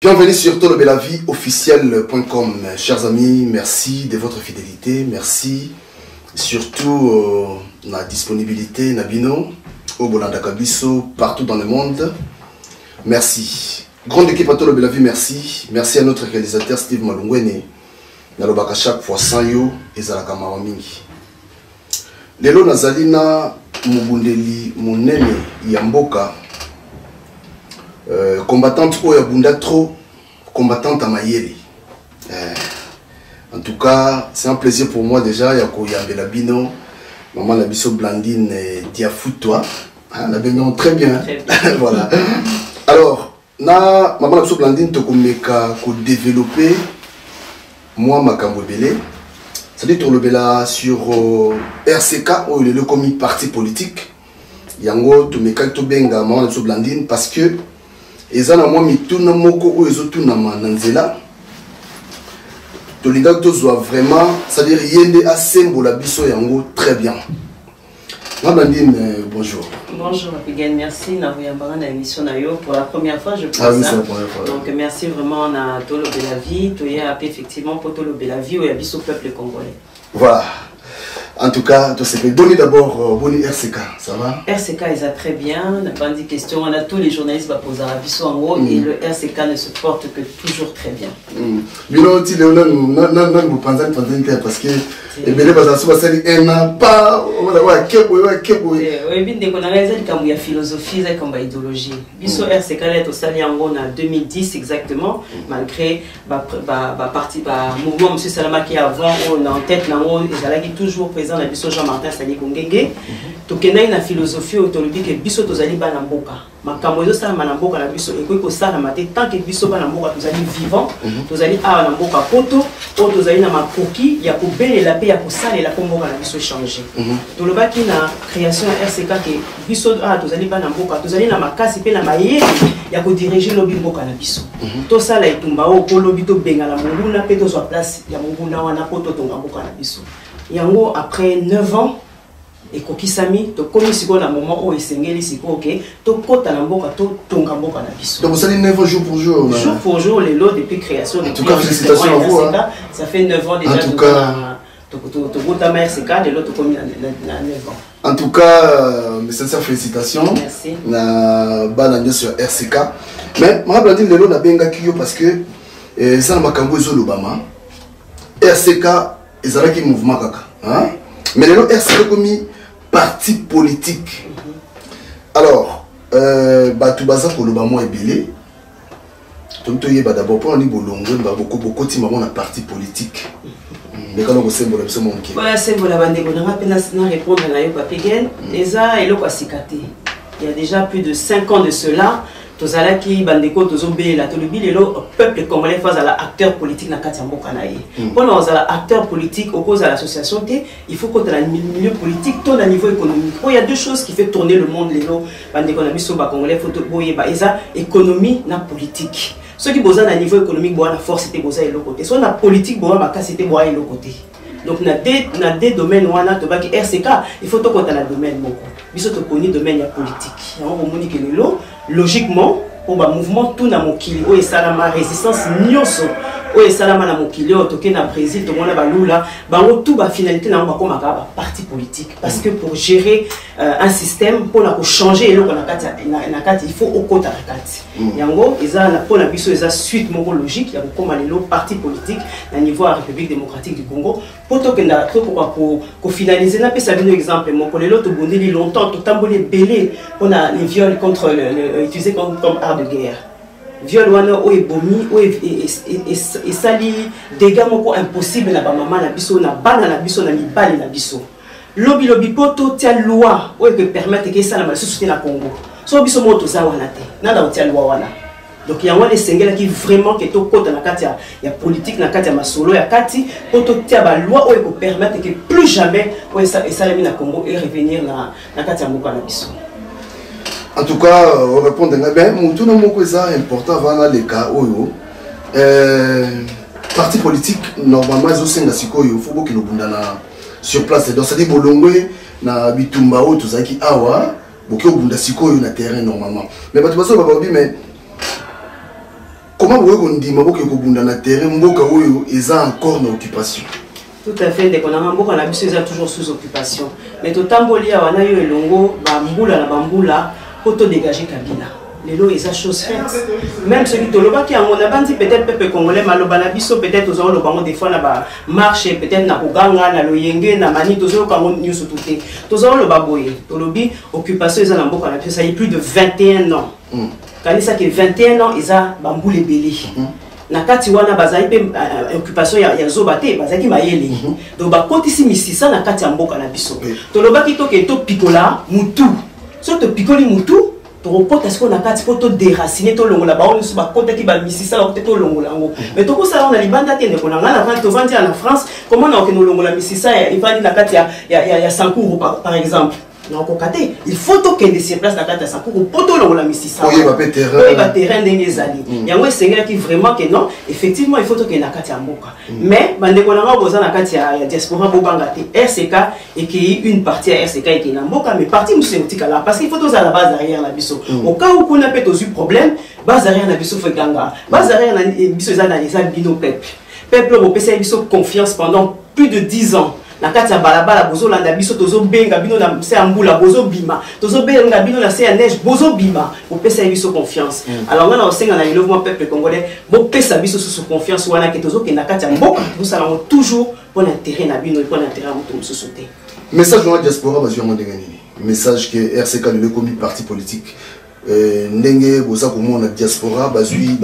Bienvenue sur tolobelavie officiel.com. Chers amis, merci de votre fidélité, merci surtout la disponibilité Nabino, au Bolanda Kabiso, partout dans le monde. Merci. Grande équipe à tolobelavie, merci. Merci à notre réalisateur Steve Malungwene. Nalobaka chaque fois sans yo et Zalaka Mawamingi. Lelo Nazalina Mubundeli Munene Yamboka. Combattante Oya Bunda trop, combattante à Mayeli. En tout cas, c'est un plaisir pour moi déjà. Yako Yambela Bino, maman Labiso Blandine Diafoutois. La bien très bien. Voilà. Alors, na maman Labiso Blandine Tokomeka ko développer moi ma Kambwebele. C'est-à-dire Tolobela sur RCK où il est le commis parti politique. Yango Tomeka Tobenga maman Labiso Blandine parce que ezana moi mituna moko ou ezotuna mananzela tolinga tozwa vraiment c'est-à-dire yende asembola biso yango très bien. Blandine, bonjour. Bonjour Papigen, merci d'avoir na émission nayo pour la première fois je pense. Ah oui, c'est la première fois. Donc merci vraiment na Tolobelavie, toya appelé effectivement pour Tolobelavie ou ya biso peuple congolais. Voilà. En tout cas, donnez d'abord Boni RCK, ça va? RCK est très bien, on n'a pas dit question, on a tous les journalistes qui posent à Bisso en haut et le RCK ne se porte que toujours très bien. Mais non, tu vous pensez parce que les bébés pas il y a philosophie, il y a idéologie. Bisso RCK est au sali en 2010 exactement, malgré parti mouvement M. Salama qui avant on en tête il toujours présent na biso Jean-Martin Sali Kongenge tokenda na philosophie autolobi que biso tozali bana mboka makambo ezo sala na mboka na biso ekoki ko sala mate tant que biso bana mboka tozali vivant tozali awa na mboka poto o tozali na makoki ya kobelela pe ya kosalela ko mboka na biso changer tolobaki na création ya RCK que biso awa tozali bana mboka tozali na makasi pe na mayele ya ko diriger lobi mboka na biso to sala etumba o ko lobi to benga la monguna pe to zo place ya monguna wana poto tonga mboka na biso. Yango après 9 ans et kokisami to komi siko na moment où esengeli siko OK to kota na mboka to tonga mboka na biso. Donc vous allez 9 jour pour jour. Jour pour jour les lots depuis création de. En tout cas félicitations à vous. Ça fait 9 ans déjà. En tout cas to gota RCK de l'autre komi na 9 ans. En tout cas mes sincères félicitations. Merci. Na bana sur RCK. Mais ma Blandine lelo na benga kiyo parce que ça na makambo ezo lobama. RCK ezalaki mouvement kaka hein? Mais le RCK comme parti politique. Alors batu baza koloba mo ebele tonto yeba d'abord pour ni bolongo ba beaucoup ti maman na parti politique. Mais quand on symbole absolument OK. Voilà symbole la bande on a peine à répondre na yo Papigen eza eloko asikate. Il y a déjà plus de 5 ans de cela. Tozalaki bandeko tozobé la tolobi lelo peuple congolais face à l'acteur politique na kati ya mboka na ye. Pendant aux acteurs politiques au cause à l'association T, il faut que dans le milieu politique tout à niveau économique. Il y a deux choses qui fait tourner le monde lelo bandeko na biso ba congolais faut boye ba eza économie na politique. Ceux qui boza na niveau économique boa na force té boza elo côté. Soit na politique boa ba kasité boa elo côté. Donc na des domaines wana to ba ki RCK, il faut to kota na domaine moko. Biso to koni domaine ya politique. Yango bomoni ke lelo logiquement pour un mouvement tout na mokili o esalama résistance nyonso o esalama na mokili o toke na Brésil to mona balula bango tout ba finalité na ba koma ka parti politique parce que pour gérer un système pour la changer eloko na kati il faut okota na kati yango eza na pona biso eza suite moko logique ya koma lelo parti politique na niveau de la République démocratique du Congo pour to kenda to ko finaliser na pesa bino exemple moko lelo to bondeli longtemps to tamboli belé on a les viols contre utilisés comme arme de guerre. Viol wana o ebomi o et sali dégâts moko impossible na ba maman na biso na bana na biso na mibali na biso. Lobi poto tia loi o peut permettre que ça na société na Congo. So biso moto za wana te. Na da tia loi wana. Donc il y a un sengela qui vraiment que to kota na kati ya politique na kati ya masolo ya kati poto tia ba loi o peut permettre que plus jamais o ça na Congo et revenir na kati ya mboka na biso. En tout cas, on répond à bien. Tout le monde est important avant les cas où parti politique normalement ils ont 5 sikoyo il faut que nous bundana sur place donc ça dit bolongwe na bitumba o tout ça qui awa beaucoup bunda sikoyo na terrain normalement mais bah tu vas mais comment vous pouvez dire que vous avez un terrain ils ont encore une occupation? Tout à fait, dès qu'on a un beau, on a toujours sous occupation. Mais tout le temps, on a eu un longo, bamboula, pour te dégager Kabila. Les lots, ils ont chose faite. Même ceux qui te l'ont qui ont dit peut-être peuple congolais, malobanabiso, peut-être aux gens des fois na marché, peut-être na Koganga, na Loyenge, na Mani, tous les gens qui ont sauté. Tous les gens le baboye. Tolobi, occupation, ils ont un beau, ça y est plus de 21 ans. Quand ils ont 21 ans, ils ont bamboulé belé. Nakati wana bazali pe occupation ya zobate bazaki mayele donc ba kotisi misisa nakati ya mboka na biso to lobaki to ke to pikola mutu so to pikoli mutu to repota ce qu'on a kati poto déraciner to longola ba on so ba kotaki ba misisa ba to longola ngo mais to ko sala on a libanda te ne kona ngana quand to vandi en France comment na okeno longola misisa ya ivandi nakati ya Sankuru par exemple. Non, il faut que des se place dans la carte pour poto la misisa. Oui, va terrain des alliés. Il y a un Seigneur qui vraiment que non, effectivement il faut que na carte mboka. Mais bande ko na boza na carte ya diaspora bobanga te RCK et qui une partie à RCK et qui na mboka mais partie muséotika là parce qu'il faut tous à la base arrière la biso. Au cas où qu'on a peut eu problème, base arrière la biso fait ganga. Base arrière na biso za na les bino peuple. Peuple au PC biso confiance pendant plus de 10 ans. La carte ya balabala bozo landa biso tozo benga bino na se ambula bozo bima tozo benga bino na se ya neige bozo bima pour pesa biso confiance. Alors on a aussi na le peuple congolais bo pesa biso sous confiance wana ke tozo ke na carte ya mboka nous allons toujours pour intérêt na bino pour intérêt à tout société. Message dans la diaspora bazio mo ndengani. Message que RCK le commis parti politique ndenge boza ko mo na diaspora bazui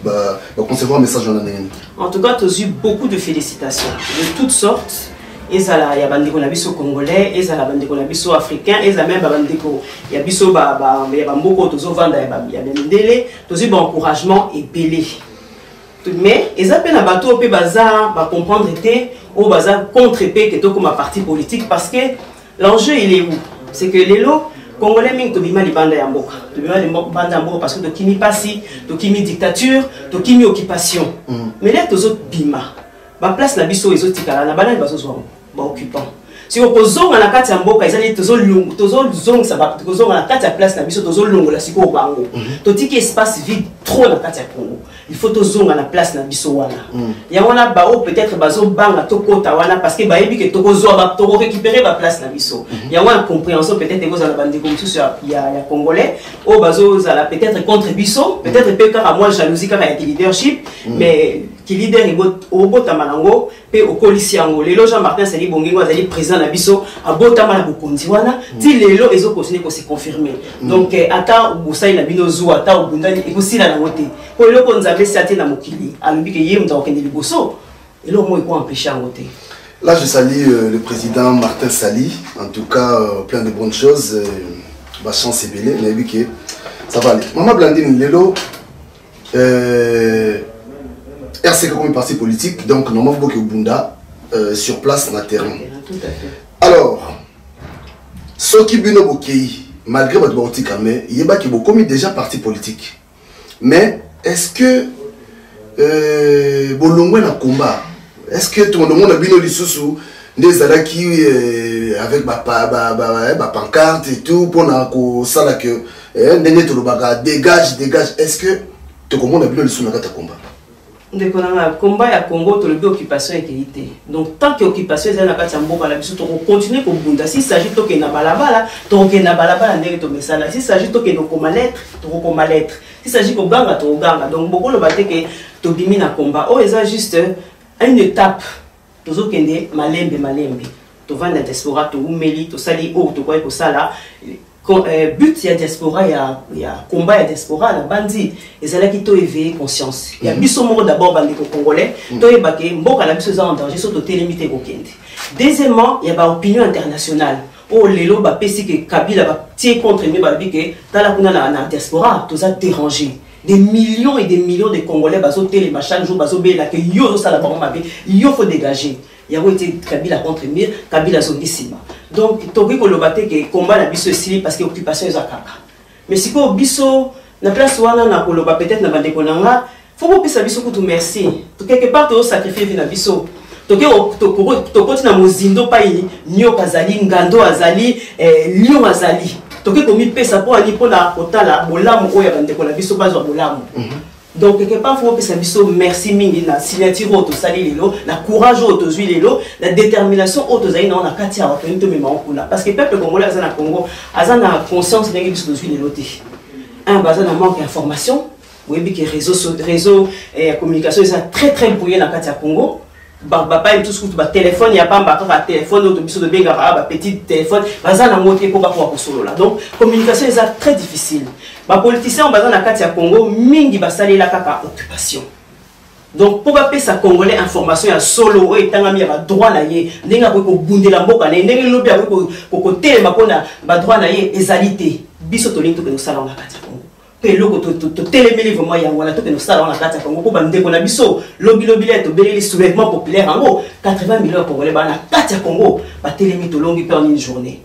ba concevoir message dans ndengani. En tout cas, tu as eu beaucoup de félicitations de toutes sortes. Et ça là, il y a bandeko na biso congolais, et ça la bandeko na biso africain, et ça même bandeko, il y a biso il y a bamboko tozo vanda il y a bendele, tu as eu bon encouragement et belé. Mais ils appellent un bateau au pays bazar, va comprendre était au bazar contre épée que tout comme un parti politique parce que l'enjeu il est où? C'est que les lots Congolais ming to bima libanda ya mboka. To bima libanda ya mboka parce que to kimi pasi, to kimi dictature, to kimi occupation. Mais là tozo bima. Ba place na biso ezo tikala na bana bazo zo ba occupant. Si on kozonga na kati ya mboka ezali tozo zonga sa ba kozonga na kati ya place na biso tozo longola siko bango. To tiki espace vide trop na kati ya Congo. Il faut tozonga na place na biso wana. Ya wana ba o peut-être bazo banga to kota wana parce que ba yebi ke to kozo ba to récupérer ba place na biso. Ya wana compréhension peut-être vous ala bande comme ça ya congolais o bazo ala peut-être contre biso, peut-être pe car moi jalousie car ya leadership mais qui leader au botamanango pe au colisiango lelo Jean-Martin Sali Bongingo azali président na biso a botama na bokonzi wana ti lelo ezo continuer ko se confirmer donc ata ubusai na bino zu ata ubundani ekusila na wote ko lelo ko nzambe sati na mokili alobi ke yem ta okende liboso elo mo iko empêcher en wote. Là je salue le président Martin Sali, en tout cas plein de bonnes choses, ma chance est belle mais que ça va aller. Maman Blandine lelo RCK comme parti politique, donc normalement beaucoup Bunda sur place dans le terrain. Tout à fait. Alors, ce qui bino bokei, malgré votre politique, mais il y a qui beaucoup déjà parti politique. Mais est-ce que bolongwe na combat, est-ce que tout le monde a bino lisusu des alaki avec ma pancarte et tout pour na ko sala que ndenge to lobaka dégage, est-ce que tout le monde a bino lisusu na kata combat? Le combat à Congo, tu le occupation et qualité. Donc, tant que l'occupation est là, tu continuer pour Bunda. S'il s'agit de que na balabala, tu na balabala, s'il s'agit de que tu lettre, tu lettre. S'il s'agit de ganga, tu ganga. Donc, beaucoup le batté que tu bimi na combat. Oh, c'est juste une étape. Tu as kende malembe. Tu vas dans la diaspora, tu umeli, tu sali oh, tu quoi pour ça là. But ya diaspora ya combat ya diaspora la bandi ezala ki to éveiller conscience ya biso moko d'abord bandi ko congolais to ebake mboka na biso za en danger so to télémité ko kende. Deuxièmement il y a ba opinion internationale oh lelo ba pesi que Kabila ba tie contre me ba bi que tala kuna na diaspora to za déranger des millions et des millions de Congolais baso télé chaque jour baso be la que yo zo sala ba mabe yo faut dégager. Il y a été Kabila contre Mir, Kabila Zondissima. Donc, Togi Kolobate que combat la biso ici parce que l'occupation est à kaka. Mais si ko biso na place wana na koloba peut-être na bande konanga, faut pas pesa biso kutu merci. To quelque part to sacrifier na biso. Toke to koti na mozindo pa yi nyoka azali ngando azali lion azali. Toke komi pesa po ani po na kotala bolamu oya bande kona biso bazwa bolamu. Donc quelque part faut que ça biso merci mingi na signature auto sali lelo, na courage auto zui lelo, la détermination auto zai na kati ya wato nto mema okula parce que peuple congolais azana Congo azana conscience ndenge biso zui lelo te. Un bazana manque d'information, oui bi que réseau et communication est très brouillé na kati ya Congo. Papa et tout ce que tu as téléphone, il n'y a pas un téléphone, autre de benga, petit téléphone, bazana monter pour pas solo là. Donc communication est très difficile. Les politiciens bazana kati ya Congo mingi basali la kaka occupation. Donc pour pas ça congolais information ya solo et tangami ya droit na ye, ndinga ko bundela mboka na ndenge lobi ya ko telema pona ba droit na ye ezalité. Biso to linto que nous salons na kati ya Congo. Peloko to télémeli vraiment ya wala to que nous salons na kati ya Congo ko bandeko na biso lobby to beleli soulèvement populaire en gros 80 millions congolais ba na kati ya Congo ba télémi to longi pendant une journée.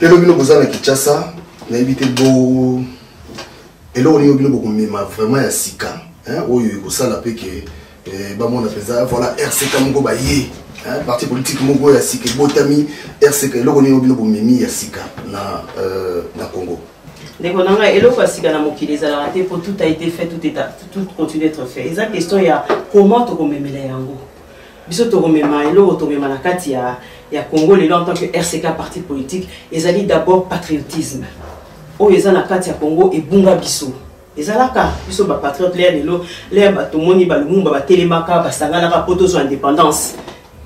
Et lobby no bozana Kinshasa na éviter beau et là on est obligé beaucoup mais vraiment ya sika hein oyo ko sala pe que ba mona pesa voilà RCK mongo ba yé hein parti politique mongo ya sika botami RCK là on est obligé beaucoup memi ya sika na Congo. Donc on a eloko asika na mokili za raté pour tout a été fait tout continue d'être fait. Et la question il y a comment to komemela yango. Biso to komema eloko to komema na kati ya Congo les en tant que RCK parti politique, ezali d'abord patriotisme. O ezana kati ya Congo et bunga biso. Ezalaka biso ba patriote les bato moni ba lumumba ba telemaka ba sangana ka poto zo indépendance.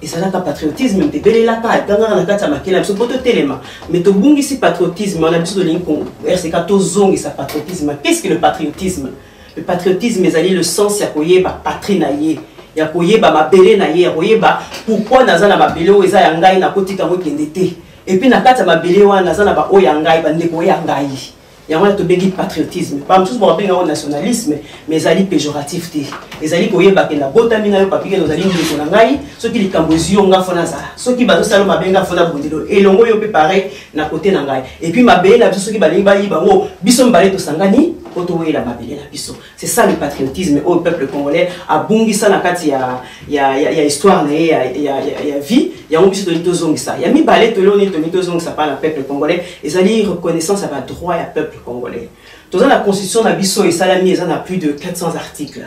Et ça là patriotisme te belé la ta ganga na kati ya makela biso poto telema mais to bungi si patriotisme on a biso de linko RCK to zongi sa patriotisme. Qu'est-ce que le patriotisme? Le patriotisme ezali le sens ya koyeba patrie na ye ya koyeba mabele na ye ya koyeba pourquoi nazana mabele o eza ya ngai na kotika ngo kendete et puis na kati ya mabele wana nazana ba o ya ngai ba ndeko ya ngai. Il y a un patriotisme. Pas tous pour un nationalisme, mais ezali péjoratif té. Ezali koyeba ke na botamina yo papier nos ali ndeko na ngai, ceux qui les cambozio nga fona za. Ceux qui bazo salo mabenga fona bondelo. Et longo yo pe pareil na côté na ngai. Et puis mabele na biso qui balingi ba yiba ngo biso mbale to sangani poto wela mabele na biso. C'est ça le patriotisme au peuple congolais a bungisa na kati ya histoire na ya vie, ya ngo biso to zongisa. Ya mi balé to loni to zongisa pa na peuple congolais, ezali reconnaissance à ba droit ya peuple congolais. Dans la constitution de Bisso et Salami, il y a plus de 400 articles.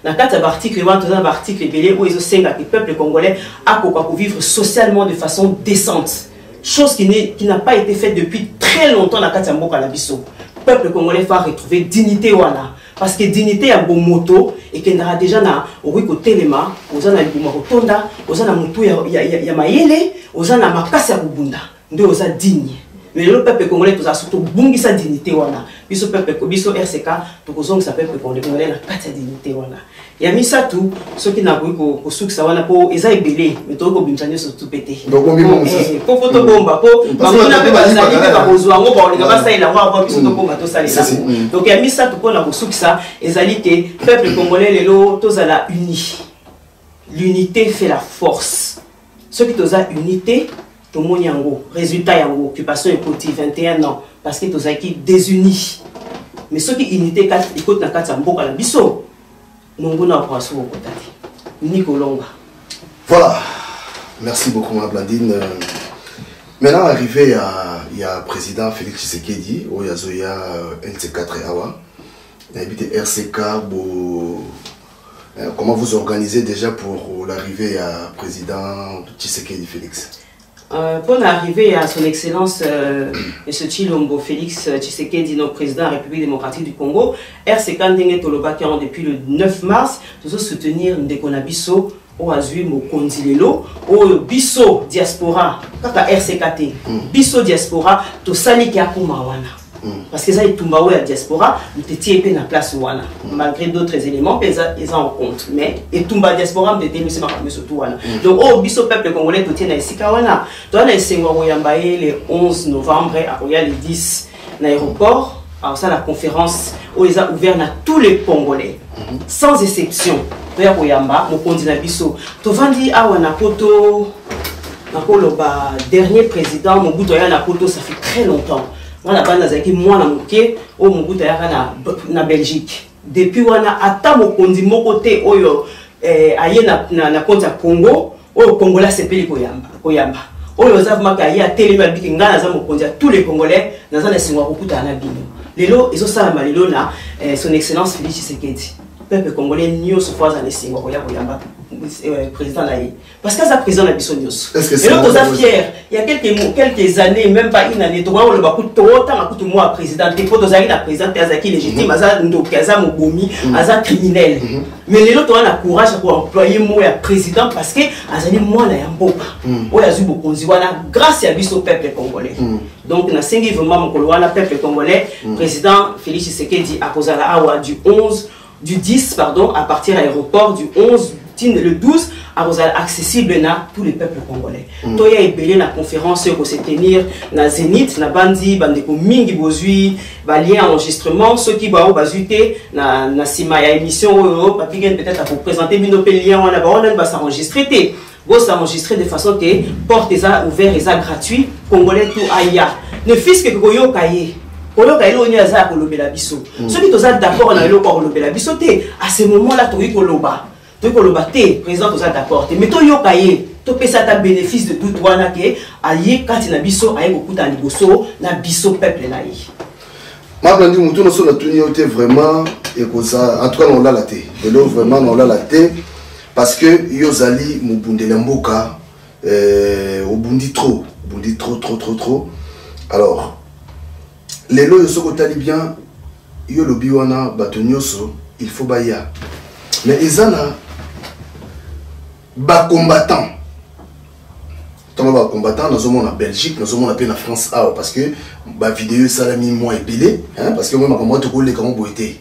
Dans 4 articles, il y a un article où ils ont que le peuple congolais a pu vivre socialement de façon décente. Chose qui n'a pas été faite depuis très longtemps dans 4 Bisso. Le peuple congolais va retrouver dignité. Parce que dignité a bon moto et qu'il y a déjà au Telema, aux ana Rotonda, aux ana Mutu ya Mayele, aux ana Makasa Bubunda. Nous sommes dignes. Mais le peuple congolais tout ça surtout bungi sa dignité wana biso peuple biso RCK to kozong sa peuple congolais na kati dignité wana ya misa tout ce qui n'a pas ko suksa wana po eza ebele mais to ko bimtanye surtout pété donc on bimo po photo bomba po bamona pe bazali pe ba kozwa ngo ba olinga ba saila wa biso to bomba to salela donc ya misa tout pona ko suksa ezali ke peuple congolais lelo tozala uni. L'unité fait la force. Ce qui toza unité tout le monde yango résultat yango occupation et petit 21 ans parce que tous équipes désunis mais ceux qui unité 4 écoute na 4 mboka la biso nongo na kwaso okotati Nikolonga. Voilà, merci beaucoup ma Blandine. Maintenant arrivé il y a président Félix Tshisekedi au Yazoya NC4 Awa il a habité RCK comment vous organisez déjà pour l'arrivée à président Tshisekedi Félix? Pour l'arrivée à son excellence M. Tshilombo Félix Tshisekedi, notre président de la République démocratique du Congo, RCK Ndenge Toloba depuis le 9 mars, nous allons soutenir Ndekona Bisso au Azui Mokondilelo, au Bisso Diaspora, kaka RCKT, Bisso Diaspora, to Sali Kiakuma wana. Parce que ça est tout la diaspora, nous étions en place wana malgré d'autres éléments, ils en compte. Mais et tout la diaspora, nous étions surtout wana. Donc au biso peuple congolais tout tient ici kawana. Toi na isengo yambaye le 11 novembre à le 10 l'aéroport. Alors ça la conférence où ils ont ouvert à tous les Congolais sans exception. Toi koyamba mo kondina biso. To vandi awana poto na koloba dernier président Mobutu ya na poto ça fait très longtemps. Wana bana zaki mwana moke o Mobutu ya na Belgique depuis wana ata mokonzi moko te oyo aye na compte ya Congo oyo Congolais sepeli koyamba oyo za maka ya telema biki ngana za mokonzi ya tous les Congolais na za na singwa kokuta na bino lelo ils ont ça malelo na son excellence Félix Tshisekedi peuple congolais nyo se fois en singo ko ya président là parce que ça président la biso nyos et l'autre ça fier il y a quelques années même pas une année to va le baku to tant akutu moi président te faut tozaki na président azaki légitime aza ndokaza mobomi aza criminel mais les autres ont la courage pour employer moi ya président parce que azali moi na ya mboka oya zu bokonzi wana grâce à biso peuple congolais donc na sengi vraiment mokolo wana peuple congolais président Félix Tshisekedi a causé la awa du 10 pardon à partir de l'aéroport du 11 le 12 à accessible à tous les peuples congolais. Toya ebélé na conférence pour se tenir na Zénith na bandi bandeko mingi bozui ba lien enregistrement ceux qui ba bazuté na sima ya émission papi peut-être pour présenter bino pe lien on va s'enregistrer té go s'enregistrer de façon que porte ça ouvert et ça gratuit congolais tout aya ne fils que koyo kaye ceux qui sont d'accord dans le corps de la bisoté, à ce moment-là, tu es koloba. Tu es koloba, président, tu es d'accord. Mais tu es ça ta bénéfice de tout toi, que aïe, quand tu as biso, aïe, beaucoup d'aniboso, na biso peuple là. Ma blandi, nous sommes vraiment, en tout cas, on l'a la thé. De l'eau, vraiment, on l'a la thé. Parce que Yozali, Mubundelemboka, au bundi trop, trop. Alors, les lois de ce côté bien, yo le biwana batonyoso, il faut baya. Mais ils en a bas combattants. Tant bas combattants, nous sommes en Belgique, nous sommes en France parce que ma vidéo ça l'a mis moins épilé, parce que moi comment te coller comment boité.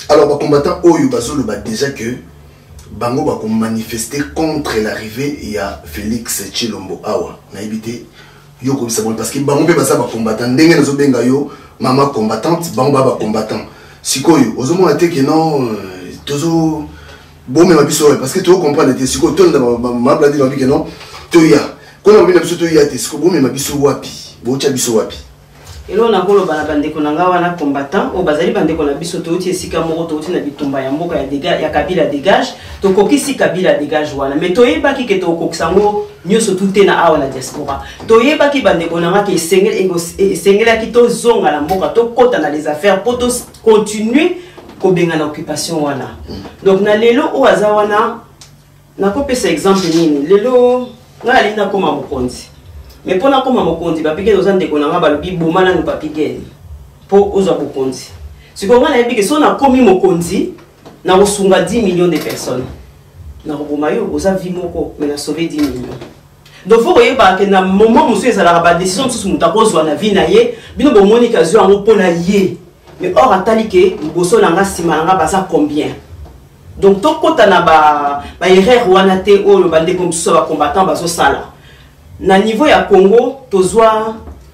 Alors bas combattants oh yo baso le déjà que bango ba manifester contre l'arrivée il y a Félix Tshilombo awa na évité. Yo comme ça parce que bango pe basa ba combattant ndenge nazo benga yo mama combattante bango ba combattant sikoyo ozomo ate que non tozo bon mais mabiso parce que tu comprends te sikoyo to ma bladi na que non to ya kona mbina biso to ya te sikoyo bon mais mabiso wapi bo cha biso wapi elo na kolo bana bandeko na nga wana combattant o bazali bandeko na biso to ti sika moko to ti na bitumba ya mboka ya dégage ya Kabila dégage to kokisi Kabila dégage wana mais to yeba ki ke to koksango nyoso tout na awa na diaspora to yeba ki bandeko na nga ke sengela ki to zonga na mboka to kota na les affaires pour to continuer ko benga na occupation wana donc na lelo o aza wana na ko pesa exemple nini lelo nga linda koma mokonzi mais pour na koma mokonzi ba pike ozande ko na nga balobi bomana no papike po ozo mokonzi siko nga na yebike so na komi mokonzi na osunga 10 millions de personnes na robomayo oza vi moko mais na sauver 10 millions donc faut yeba que na moment monsieur ezala ba décision sous mutakozwa na vie na ye bino bo monika zo ngo pona ye mais or atali ke boso na nga sima na nga baza combien donc to kota na ba erreur wana te o le bande comme so ba combattant bazo sala na niveau ya Congo tozwa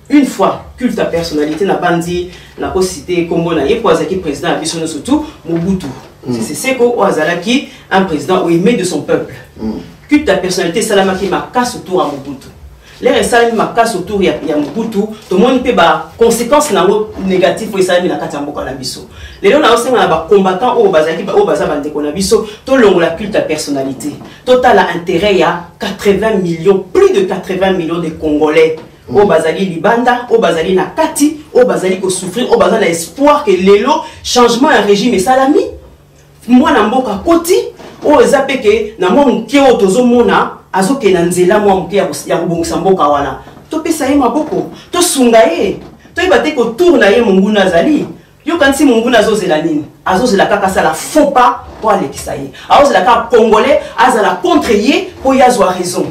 une fois culte à personnalité na bandi na ko cité Congo na ye poazaki président biso no surtout Mobutu c'est Seko Ouazalaki un président aimé de son peuple culte à personnalité salamaki makas autour à Mobutu les salami makas autour ya Mobutu to moni pe ba conséquences na négatif pour salami na kati mboka na biso lelo na osenga na ba combattant o bazaki ba o baza bande ko na biso to longola culte à personnalité total a intérêt ya 80 millions plus de 80 millions de Congolais o bazali libanda o bazali na kati o bazali ko souffrir o bazali na espoir que lelo changement un régime et salami moi na mboka koti o ezapeke na mo mke o tozo mona azoke na nzela mo mke ya kubongisa mboka wana to pesa ye maboko to sunga ye to ibate ko tourna ye munguna azali yo kansi munguna azozela nini azozela kaka sala faux pas pour alekisa ye azozela ka congolais azala contre ye pour yazwa raison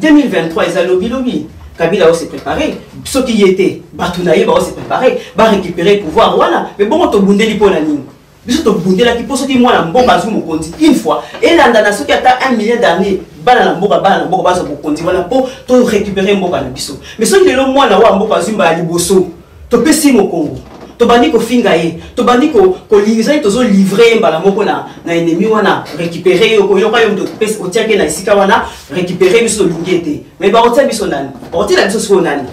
2023 ezalobi lobi Kabila s'est préparé ce qui y était batunaye ba s'est préparé ba récupérer pouvoir voilà mais bon to bundeli pour la nini biso to bundela ki pour ce qui moi na mboka zu mokonzi une fois et landa na ce qui ata 1 million d'années bana na mboka bazo mokonzi voilà pour to récupérer mboka na biso mais ce qui le moi na wa mboka zumba ya liboso to pesi mo Congo to bandi ko finga ye to bandi ko liza to zo livrer mbala moko na ennemi wana récupérer yo ko yo ka yo to pesi o tiake na isika wana récupérer biso lingete mais ba otia biso nani ba otia biso so nani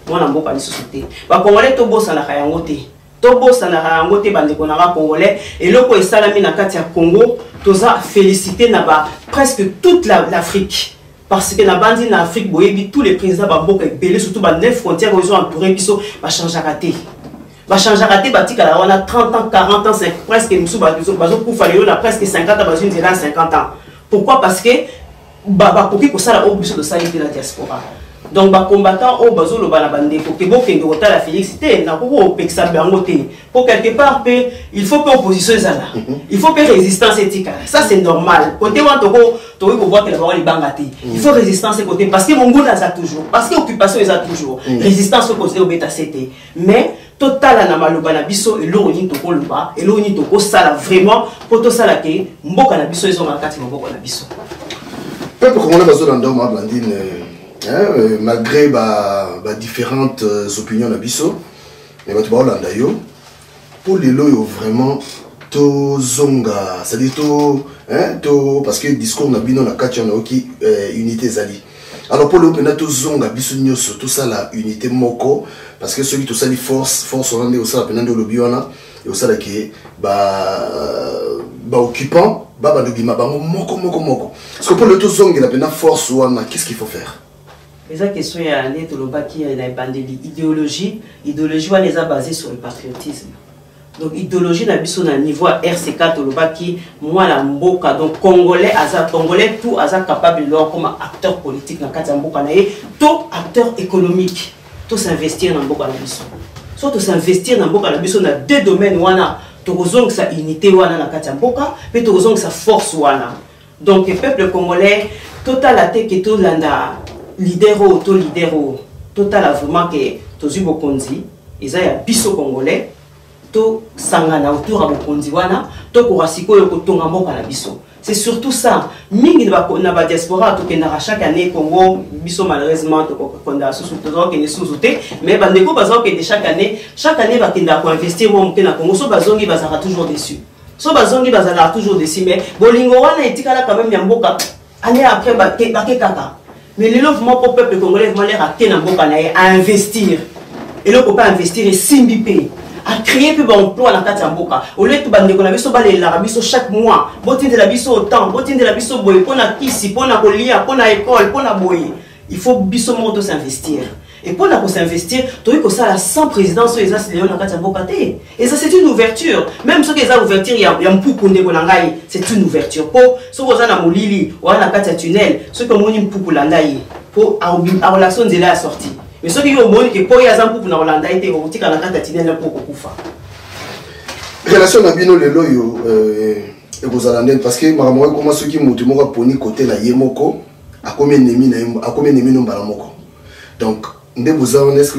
mwana mboka ni société ba congolais to bossa na kayango te to bossa na kayango te bande ko na ba congolais et loko esalami na kati ya Congo toza féliciter na ba presque toute l'Afrique parce que na bandi na Afrique boyebi tous les présidents ba mboka ebele surtout ba 9 frontières ils ont entouré biso ba changer raté va changer à tes bâtis car on a 30 ans, 40 ans, presque nous a presque 50 ans, 50 ans. Pourquoi? Parce que pour ça la de ça de la diaspora. Donc les combattants au bazo le balabandé pour que beaucoup de la félicité n'a pas pour quelque part il faut pas opposition il faut pas résistance éthique. Ça c'est normal. Côté il faut résistance côté parce que mon goût a toujours parce que occupation est toujours résistance côté au bêta CT mais total na maloba na biso et l'eau ni toko loba et l'eau ni toko sala vraiment pour tout ça là que mboka na biso ils ont makati mboka na biso peuple congolais bazo dans ma Blandine malgré différentes opinions na biso mais tu ba Hollanda yo pour les loyo vraiment to zonga ça dit to parce que discours na bino na kati na oki unité zali alors pour le pena to zonga biso nyoso tout ça la unité moko parce que celui tout ça les force hollandais au ça pena de lobby wana et au ça là qui occupant de bima bango moko parce que pour le to zonga la pena force wana qu'est-ce qu'il faut faire? Les questions il y a net le baki il y a une idéologie on les a basés sur le patriotisme. Donc idéologie na biso na niveau RC4 to le baki moi la mboka donc congolais tout aza capable de comme acteur politique na kati mboka na ye tout acteur économique tout s'investir dans mboka na biso. So tout s'investir dans mboka na biso na deux domaines wana to kozong sa unité wana na kati mboka pe to kozong sa force wana. Donc le peuple congolais total attaque et tout landa leader total a vraiment que tozu bokonzi eza ya biso congolais to sangana autour à bokonzi wana to korasiko yo kotonga mboka na biso. C'est surtout ça. Mingi na ba diaspora to kendaka chaque année Congo biso malheureusement to konda sous to ke ne sous-outé mais bandeko bazo ke de chaque année ba kenda ko investir mo mke na Congo so bazongi bazaka toujours déçu. So bazongi bazaka toujours déçu mais bolingo wana etikala quand même ya mboka année après ba kaka. Mais le mouvement pour le peuple congolais vraiment l'air à investir. Et là, on peut pas investir et simbiper. À créer plus d'emplois dans la Katamboka. Au lieu de bande qu'on a vu sur l'Arabie chaque mois, botin de la biso autant, botin de la biso boy, pour la kisi, pour la colia, pour la école, pour la boy. Il faut biso moto s'investir. Et pour s'investir, tu vois que ça la sans présidence les assidéons dans Katamboka. Et ça c'est une ouverture. Même ceux qui ont ouverture, il y a un poukou de Golangaï, c'est une ouverture. Pour ceux qui ont molili ou à la Katia tunnel, ceux qui ont un poukou landaï, pour à relation de la sortie. Mais ceux qui ont montré que pour y avoir un poukou dans Hollande, ils ont dit qu'à la Katia tunnel pour Koufa. Relation à Bino le loyo et aux Hollandais parce que maman comment ceux qui montent moi poni côté la Yemoko a combien d'ennemis non balamoko. Donc ne vous en est-ce que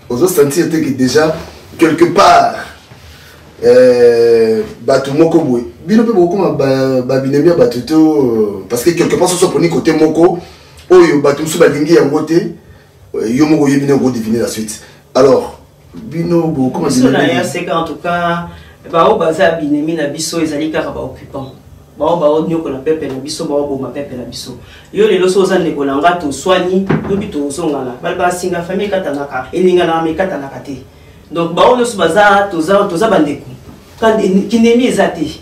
vous sentir que déjà quelque part batu moko boy bino pe beaucoup binemia batuto parce que quelque part ce soit poni côté moko oyo batu su balingi ya ngote yo moko yebine go deviner la suite alors bino beaucoup c'est en tout cas ba o baza binemi na biso ezali kaka ba occupant ba nyoko na pepe na biso ba bo ma pepe na biso yo lelo so za ndeko na ngato swani lobi to zongana ba singa famille katanaka eninga na me katanaka te donc ba ono so baza toza bandeko quand kinemi ezate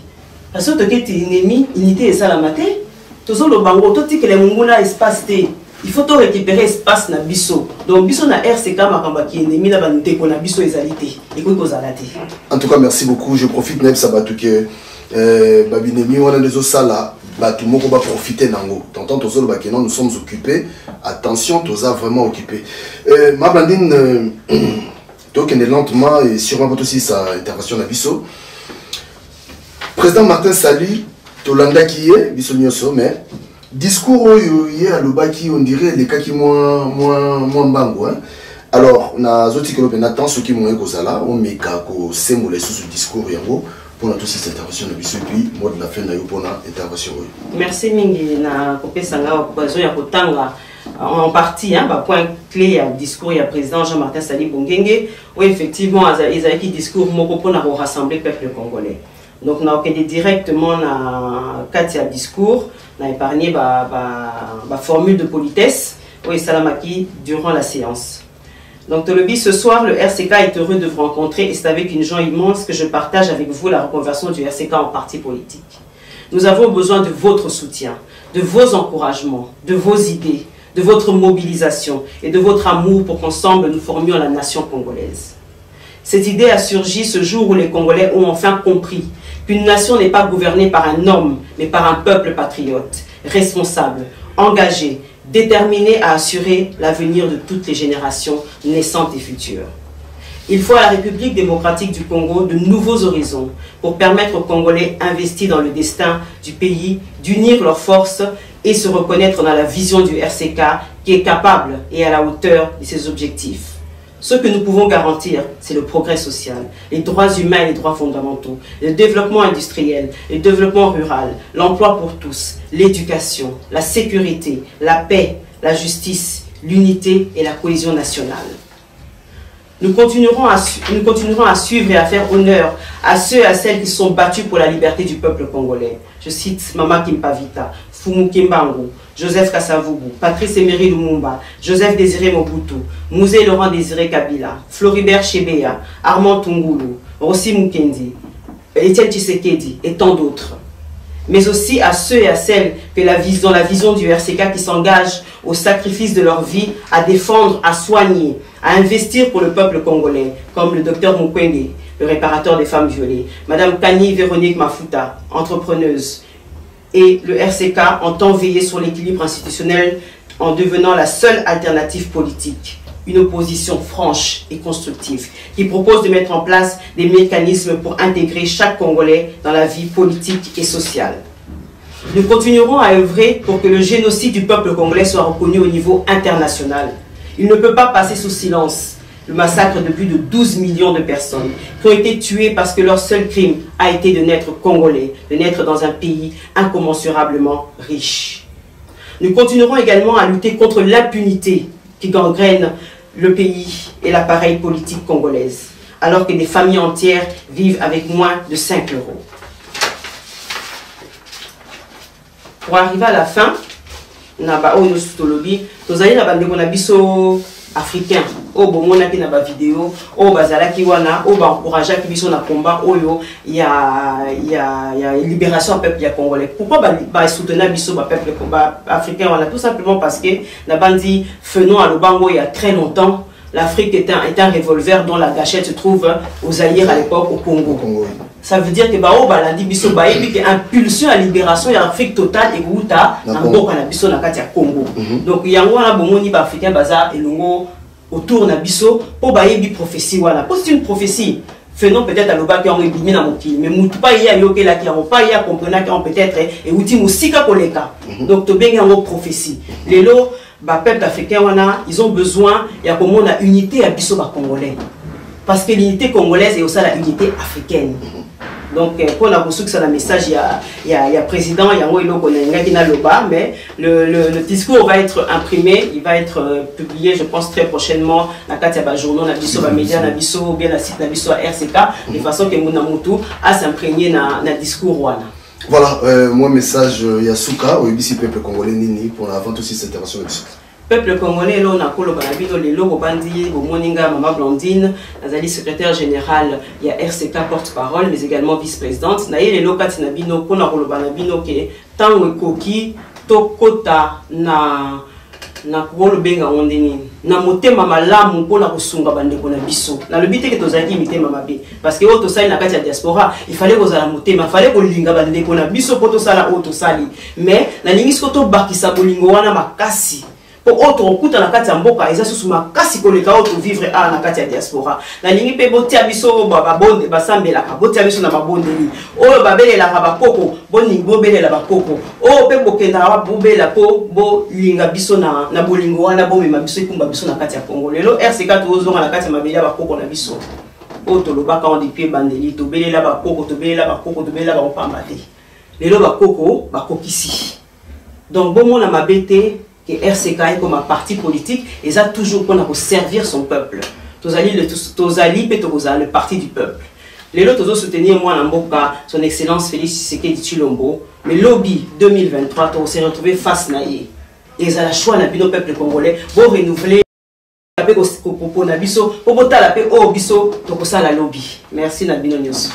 parce que toketi ennemi unité esalamate tozo lo bango to tikele munguna espace te. Il faut récupérer espace na biso. Donc biso na RCK makamba ki ennemi na bandeko na biso ezalité. Et ko kozalate. En tout cas merci beaucoup. Je profite même ça batu que babinemi wana lezo sala batu moko ba profiter nango. T'entends tozo ba que nous sommes occupés. Attention toza vraiment occupés. Ma Blandine donc on est lentement et sûrement aussi sa intervention na biso. Président Martin Sali Tolanda qui est biso nyoso mais discours hier à l'Obaki, on dirait les cas qui moins bango. Alors, na zoti que l'on attend ceux qui m'ont écosala, on met kako semble sous ce discours yango pour notre cette intervention de biso puis mot de la fin na yo pour na intervention. Merci mingi na kopé sanga occasion ya kotanga en partie bah point clé à discours ya président Jean-Martin Sali Bongenge où effectivement ezaki discours moko pour na rassembler peuple congolais. Donc, on a directement na Katia discours, on a épargné la formule de politesse, oui, Salamaki, durant la séance. Donc, Tolobi, ce soir, le RCK est heureux de vous rencontrer et c'est avec une joie immense que je partage avec vous la reconversion du RCK en parti politique. Nous avons besoin de votre soutien, de vos encouragements, de vos idées, de votre mobilisation et de votre amour pour qu'ensemble nous formions la nation congolaise. Cette idée a surgi ce jour où les Congolais ont enfin compris qu'une nation n'est pas gouvernée par un homme, mais par un peuple patriote, responsable, engagé, déterminé à assurer l'avenir de toutes les générations naissantes et futures. Il faut à la République démocratique du Congo de nouveaux horizons pour permettre aux Congolais investis dans le destin du pays d'unir leurs forces et se reconnaître dans la vision du RCK qui est capable et à la hauteur de ses objectifs. Ce que nous pouvons garantir, c'est le progrès social, les droits humains et les droits fondamentaux, le développement industriel, le développement rural, l'emploi pour tous, l'éducation, la sécurité, la paix, la justice, l'unité et la cohésion nationale. Nous continuerons à suivre et à faire honneur à ceux et à celles qui sont battus pour la liberté du peuple congolais. Je cite Mama Kimpavita, Fumu Kimbangu, Joseph Kasavubu, Patrice Emery Lumumba, Joseph Désiré Mobutu, Mouzé Laurent Désiré Kabila, Floribert Chebeya, Armand Tungulu, Rossi Mukendi, Etienne Tshisekedi et tant d'autres. Mais aussi à ceux et à celles que dans la vision du RCK qui s'engagent au sacrifice de leur vie à défendre, à soigner, à investir pour le peuple congolais, comme le docteur Mukwege, le réparateur des femmes violées, Madame Kani Véronique Mafuta, entrepreneuse, et le RCK entend veiller sur l'équilibre institutionnel en devenant la seule alternative politique. Une opposition franche et constructive qui propose de mettre en place des mécanismes pour intégrer chaque Congolais dans la vie politique et sociale. Nous continuerons à œuvrer pour que le génocide du peuple congolais soit reconnu au niveau international. Il ne peut pas passer sous silence le massacre de plus de 12 millions de personnes qui ont été tuées parce que leur seul crime a été de naître congolais, de naître dans un pays incommensurablement riche. Nous continuerons également à lutter contre l'impunité qui gangrène le pays et l'appareil politique congolaise, alors que des familles entières vivent avec moins de 5 euros. Pour arriver à la fin, africain o bomona ki na ba vidéo o bazala ki wana o ba encourager ki biso na combat oyo ya libération peuple ya congolais. Pourquoi ba soutenir biso ba peuple combat africain wana? Tout simplement parce que na bandi faisons à Lubango il y a très longtemps. L'Afrique est un revolver dont la gâchette se trouve aux Zaïre à l'époque au Congo. Ça veut dire que bao balandi biso ba yebi que impulsion à libération ya Afrique totale et Gouta na mboka na biso na kati ya Congo. Donc yango wana bomoni ba africain baza elongo autour na biso po ba yebi prophétie wana. C'est une prophétie. Faisons peut-être à l'oba qui ont ébimé dans mon pied, mais moutou pas y a yoke là qui ont pas y a comprenant qui ont peut-être et outil musika koleka. Donc to bien en prophétie. Les lots ba peuple africain wana ils ont besoin ya comment on a unité à biso ba congolais. Parce que l'unité congolaise est aussi la unité africaine. Donc, pour la que c'est un message, il y a président, il y a mais le discours va être imprimé, il va être publié, je pense, très prochainement. Dans le journal, dans les médias, ou bien dans le site RCK, de façon que Mounamutu a s'imprégné dans le discours. Voilà, moi, message, il y a Souka, au IBC Peuple Congolais Nini, pour la vente aussi cette intervention. Peuple congolais, là, on a les logos bandi, au Moninga, Maman Blandine, Nazali secrétaire général, il y a RCK porte-parole, mais également vice-présidente. Naye les locaux Tinabino, qu'on a Rolobano, qui est tant koki, tokota na kuolobenga ondeni. Na motema malamu pour la kusunga bande kona biso. Na le but que tozaki mitema mabe. Parce que auto sali na kati ya diaspora, il fallait que la motema, il fallait que linga bande kona biso poto sala auto sali. Mais na lingi skoto bakisa bolingo wana makasi. Pour autre okuta na kati ya mboka eza susu makasi koleka auto vivre à na kati ya diaspora na lingi pe botia biso babonde basambela ka botia biso na babondeli oyo babelela ka bakoko boni bobelela bakoko o pe bokenda wa bobela po bo linga biso na bolingo wana bo mema biso ikumba biso na kati ya Congo lelo RCK tozonga na kati ya mabela bakoko na biso o to lobaka on dit bandeli to belela bakoko to belela ba opambate lelo bakoko bakokisi donc bon mon na mabete que RCK comme un parti politique, et ça toujours pour servir son peuple. Tozali le parti du peuple. Les autres soutenir moi Namboka, son excellence Félix Tshisekedi Tshilombo, mais lobby 2023, on s'est retrouvé face naïe. Et ça la choix n'a plus nos peuples congolais pour renouveler la paix au Nabiso, pour botter la paix au Biso, pour ça la lobby. Merci Nabino News.